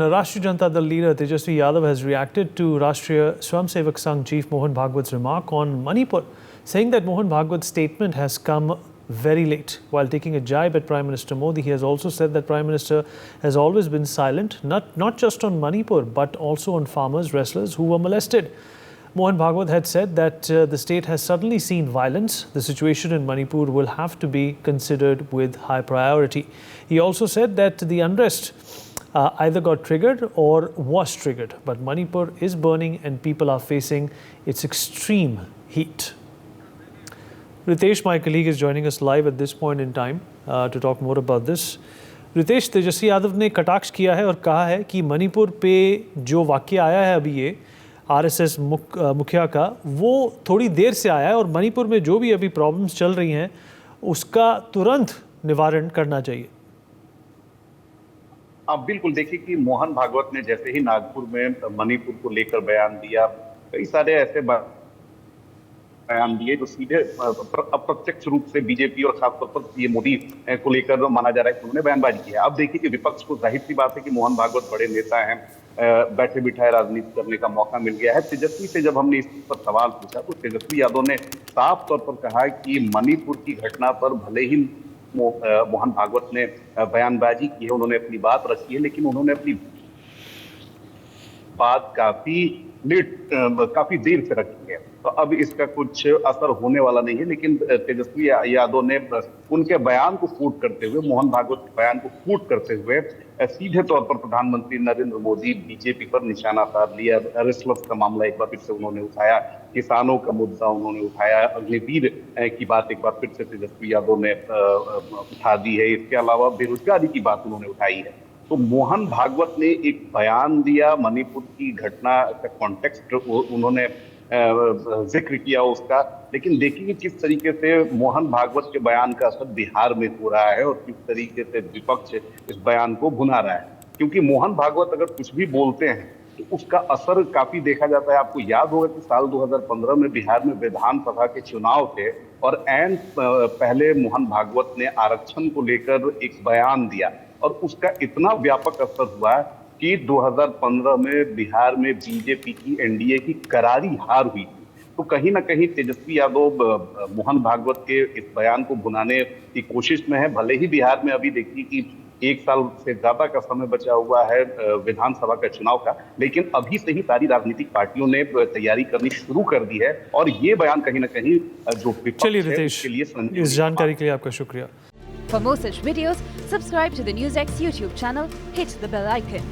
Rashtriya Janata Dal leader Tejasvi Yadav has reacted to Rashtriya Swayamsevak Sangh chief Mohan Bhagwat's remark on Manipur, saying that Mohan Bhagwat's statement has come very late. While taking a jibe at Prime Minister Modi, he has also said that Prime Minister has always been silent, not just on Manipur, but also on farmers, wrestlers who were molested. Mohan Bhagwat had said that the state has suddenly seen violence. The situation in Manipur will have to be considered with high priority. He also said that the unrest either got triggered or was triggered, but Manipur is burning and people are facing its extreme heat. Ritesh, my colleague, is joining us live at this point in time to talk more about this. Ritesh, Tejashwi Yadav ने कटाक्ष किया है और कहा है कि मणिपुर पे जो वाक्य आया है अभी ये आरएसएस मुखिया का, वो थोड़ी देर से आया है और मणिपुर में जो भी अभी प्रॉब्लम्स चल रही हैं उसका तुरंत निवारण करना चाहिए। आप बिल्कुल देखिए कि मोहन भागवत ने जैसे ही नागपुर में मणिपुर को लेकर बयान दिया, कई सारे ऐसे बयान दिए जो सीधे अप्रत्यक्ष रूप से बीजेपी और खासतौर पर पीएम मोदी को लेकर माना जा रहा है कि उन्होंने बयानबाजी की है। अब देखिए कि विपक्ष को जाहिर सी बात है कि मोहन भागवत बड़े नेता हैं, बैठे बिठाए राजनीति करने का मौका मिल गया है। तेजस्वी से जब हमने इस पर सवाल पूछा तो तेजस्वी यादव ने साफ तौर पर कहा कि मणिपुर की घटना पर भले ही मोहन भागवत ने बयानबाजी की है, उन्होंने अपनी बात रखी है, लेकिन उन्होंने अपनी बात काफी देर से रखी है, तो अब इसका कुछ असर होने वाला नहीं है। लेकिन तेजस्वी यादव ने उनके बयान को कोट करते हुए, मोहन भागवत के बयान को कोट करते हुए सीधे तौर पर प्रधानमंत्री नरेंद्र मोदी, बीजेपी पर निशाना साध लिया। रेसलर्स का मामला एक बार फिर से उन्होंने उठाया, किसानों का मुद्दा उन्होंने उठाया, अग्निवीर की बात एक बार फिर से तेजस्वी यादव ने उठा दी है। इसके अलावा बेरोजगारी की बात उन्होंने उठाई है। तो मोहन भागवत ने एक बयान दिया, मणिपुर की घटना का कॉन्टेक्स्ट उन्होंने जिक्र किया उसका, लेकिन देखिए कि किस तरीके से मोहन भागवत के बयान का असर बिहार में हो रहा है और किस तरीके से विपक्ष इस बयान को भुना रहा है। क्योंकि मोहन भागवत अगर कुछ भी बोलते हैं तो उसका असर काफी देखा जाता है। आपको याद होगा कि साल 2015 में बिहार में विधानसभा के चुनाव थे और ऐन पहले मोहन भागवत ने आरक्षण को लेकर एक बयान दिया और उसका इतना व्यापक असर हुआ कि 2015 में बिहार में बीजेपी की एनडीए की करारी हार हुई। तो कहीं ना कहीं तेजस्वी यादव मोहन भागवत के इस बयान को भुनाने की कोशिश में है। भले ही बिहार में अभी देखिए कि 1 साल से ज्यादा का समय बचा हुआ है विधानसभा का चुनाव का, लेकिन अभी से ही सारी राजनीतिक पार्टियों ने तैयारी करनी शुरू कर दी है और ये बयान कहीं ना कहीं जो चलिए रितेश, इस जानकारी के लिए आपका शुक्रिया। For more such videos, subscribe to the NewsX YouTube channel, hit the bell icon.